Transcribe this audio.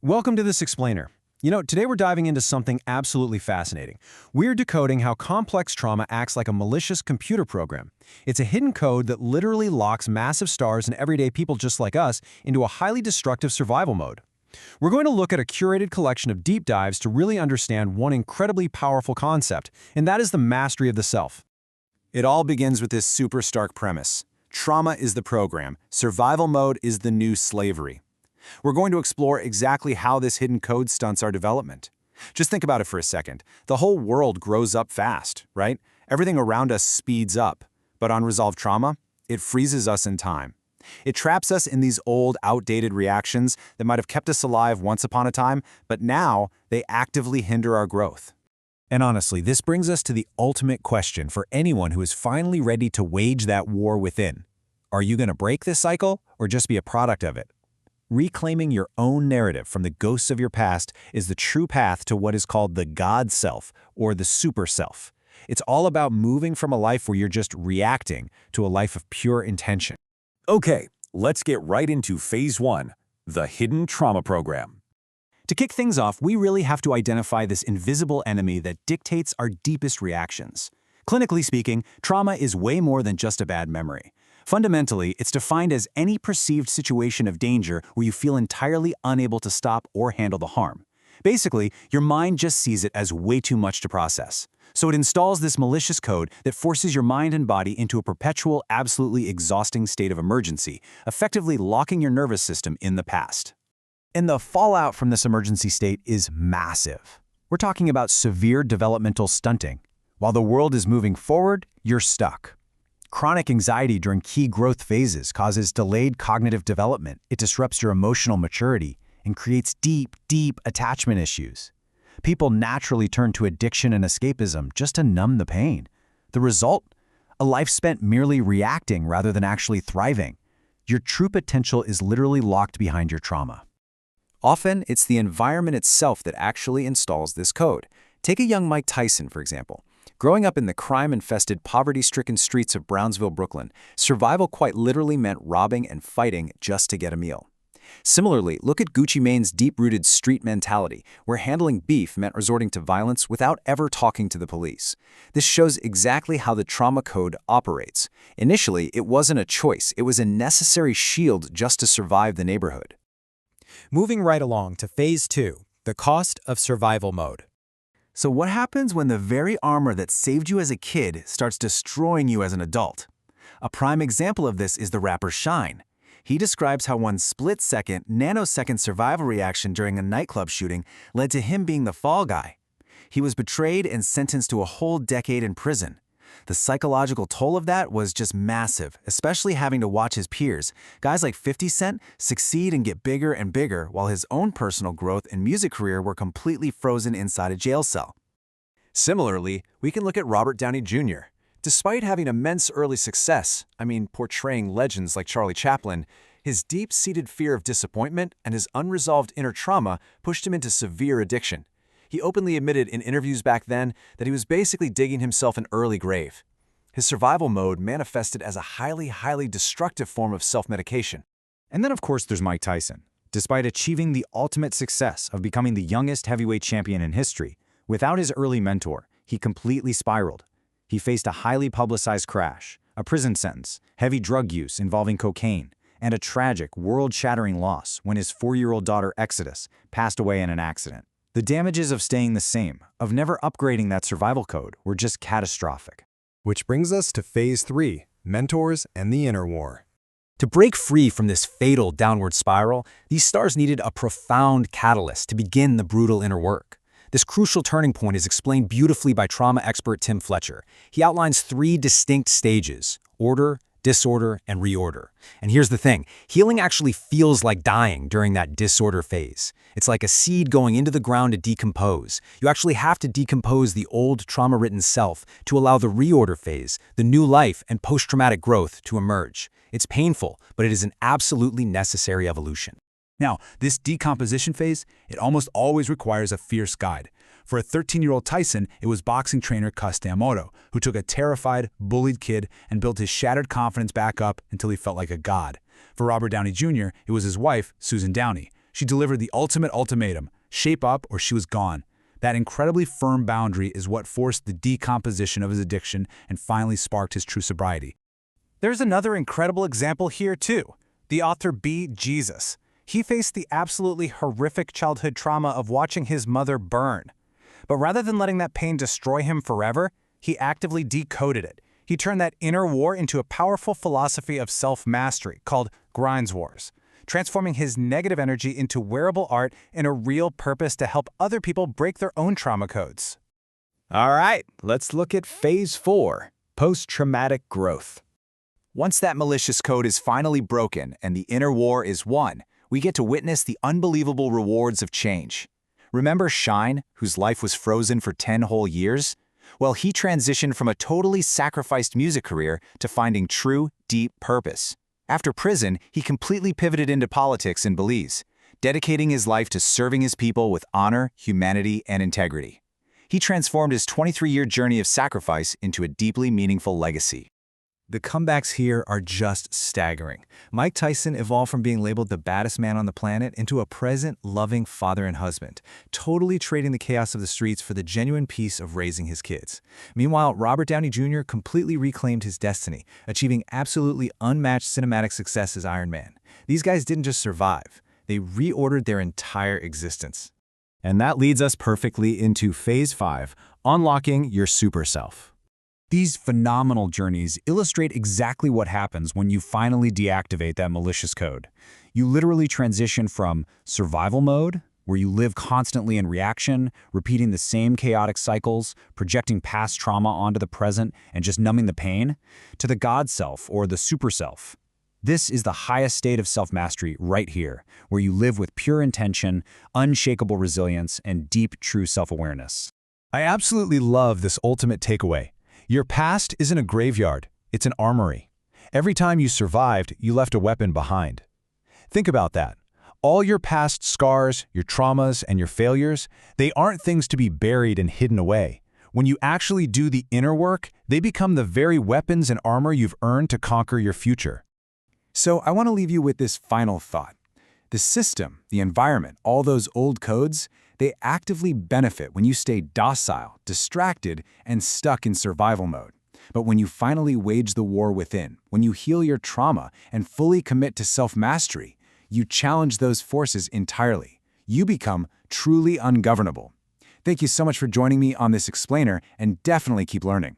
Welcome to this explainer. Today we're diving into something absolutely fascinating. We're decoding how complex trauma acts like a malicious computer program. It's a hidden code that literally locks massive stars and everyday people just like us into a highly destructive survival mode. We're going to look at a curated collection of deep dives to really understand one incredibly powerful concept, and that is the mastery of the self. It all begins with this super stark premise. Trauma is the program. Survival mode is the new slavery. We're going to explore exactly how this hidden code stunts our development. Just think about it for a second. The whole world grows up fast, right? Everything around us speeds up. But unresolved trauma, it freezes us in time. It traps us in these old, outdated reactions that might have kept us alive once upon a time, but now they actively hinder our growth. And honestly, this brings us to the ultimate question for anyone who is finally ready to wage that war within. Are you going to break this cycle or just be a product of it? Reclaiming your own narrative from the ghosts of your past is the true path to what is called the God self or the super self. It's all about moving from a life where you're just reacting to a life of pure intention. Okay, let's get right into Phase 1, the Hidden Trauma Program. To kick things off, we really have to identify this invisible enemy that dictates our deepest reactions. Clinically speaking, trauma is way more than just a bad memory. Fundamentally, it's defined as any perceived situation of danger where you feel entirely unable to stop or handle the harm. Basically, your mind just sees it as way too much to process. So it installs this malicious code that forces your mind and body into a perpetual, absolutely exhausting state of emergency, effectively locking your nervous system in the past. And the fallout from this emergency state is massive. We're talking about severe developmental stunting. While the world is moving forward, you're stuck. Chronic anxiety during key growth phases causes delayed cognitive development. It disrupts your emotional maturity and creates deep, deep attachment issues. People naturally turn to addiction and escapism just to numb the pain. The result? A life spent merely reacting rather than actually thriving. Your true potential is literally locked behind your trauma. Often, it's the environment itself that actually installs this code. Take a young Mike Tyson, for example. Growing up in the crime-infested, poverty-stricken streets of Brownsville, Brooklyn, survival quite literally meant robbing and fighting just to get a meal. Similarly, look at Gucci Mane's deep-rooted street mentality, where handling beef meant resorting to violence without ever talking to the police. This shows exactly how the trauma code operates. Initially, it wasn't a choice. It was a necessary shield just to survive the neighborhood. Moving right along to Phase 2, the cost of survival mode. So what happens when the very armor that saved you as a kid starts destroying you as an adult? A prime example of this is the rapper Shine. He describes how one split-second, nanosecond survival reaction during a nightclub shooting led to him being the fall guy. He was betrayed and sentenced to a whole decade in prison. The psychological toll of that was just massive, especially having to watch his peers, guys like 50 Cent, succeed and get bigger and bigger while his own personal growth and music career were completely frozen inside a jail cell. Similarly, we can look at Robert Downey Jr. Despite having immense early success, portraying legends like Charlie Chaplin, his deep-seated fear of disappointment and his unresolved inner trauma pushed him into severe addiction. He openly admitted in interviews back then that he was basically digging himself an early grave. His survival mode manifested as a highly destructive form of self-medication. And then, of course, there's Mike Tyson. Despite achieving the ultimate success of becoming the youngest heavyweight champion in history, without his early mentor, he completely spiraled. He faced a highly publicized crash, a prison sentence, heavy drug use involving cocaine, and a tragic, world-shattering loss when his 4-year-old daughter Exodus passed away in an accident. The damages of staying the same, of never upgrading that survival code, were just catastrophic. Which brings us to Phase 3, mentors and the inner war. To break free from this fatal downward spiral, these stars needed a profound catalyst to begin the brutal inner work. This crucial turning point is explained beautifully by trauma expert Tim Fletcher. He outlines 3 distinct stages: order, disorder, and reorder. And here's the thing, healing actually feels like dying during that disorder phase. It's like a seed going into the ground to decompose. You actually have to decompose the old trauma-ridden self to allow the reorder phase, the new life and post-traumatic growth to emerge. It's painful, but it is an absolutely necessary evolution. Now, this decomposition phase, it almost always requires a fierce guide. For a 13-year-old Tyson, it was boxing trainer Cus D'Amato, who took a terrified, bullied kid and built his shattered confidence back up until he felt like a god. For Robert Downey Jr., it was his wife, Susan Downey. She delivered the ultimate ultimatum: shape up or she was gone. That incredibly firm boundary is what forced the decomposition of his addiction and finally sparked his true sobriety. There's another incredible example here, too. The author B. Jesus. He faced the absolutely horrific childhood trauma of watching his mother burn. But rather than letting that pain destroy him forever, he actively decoded it. He turned that inner war into a powerful philosophy of self-mastery called Grinds Wars, transforming his negative energy into wearable art and a real purpose to help other people break their own trauma codes. All right, let's look at Phase 4, post-traumatic growth. Once that malicious code is finally broken and the inner war is won, we get to witness the unbelievable rewards of change. Remember Shine, whose life was frozen for 10 whole years? Well, he transitioned from a totally sacrificed music career to finding true, deep purpose. After prison, he completely pivoted into politics in Belize, dedicating his life to serving his people with honor, humanity, and integrity. He transformed his 23-year journey of sacrifice into a deeply meaningful legacy. The comebacks here are just staggering. Mike Tyson evolved from being labeled the baddest man on the planet into a present, loving father and husband, totally trading the chaos of the streets for the genuine peace of raising his kids. Meanwhile, Robert Downey Jr. completely reclaimed his destiny, achieving absolutely unmatched cinematic success as Iron Man. These guys didn't just survive, they reordered their entire existence. And that leads us perfectly into Phase 5, unlocking your super self. These phenomenal journeys illustrate exactly what happens when you finally deactivate that malicious code. You literally transition from survival mode, where you live constantly in reaction, repeating the same chaotic cycles, projecting past trauma onto the present, and just numbing the pain, to the God self or the super self. This is the highest state of self-mastery right here, where you live with pure intention, unshakable resilience, and deep, true self-awareness. I absolutely love this ultimate takeaway. Your past isn't a graveyard, it's an armory. Every time you survived, you left a weapon behind. Think about that. All your past scars, your traumas, and your failures, they aren't things to be buried and hidden away. When you actually do the inner work, they become the very weapons and armor you've earned to conquer your future. So I want to leave you with this final thought. The system, the environment, all those old codes, they actively benefit when you stay docile, distracted, and stuck in survival mode. But when you finally wage the war within, when you heal your trauma and fully commit to self-mastery, you challenge those forces entirely. You become truly ungovernable. Thank you so much for joining me on this explainer, and definitely keep learning.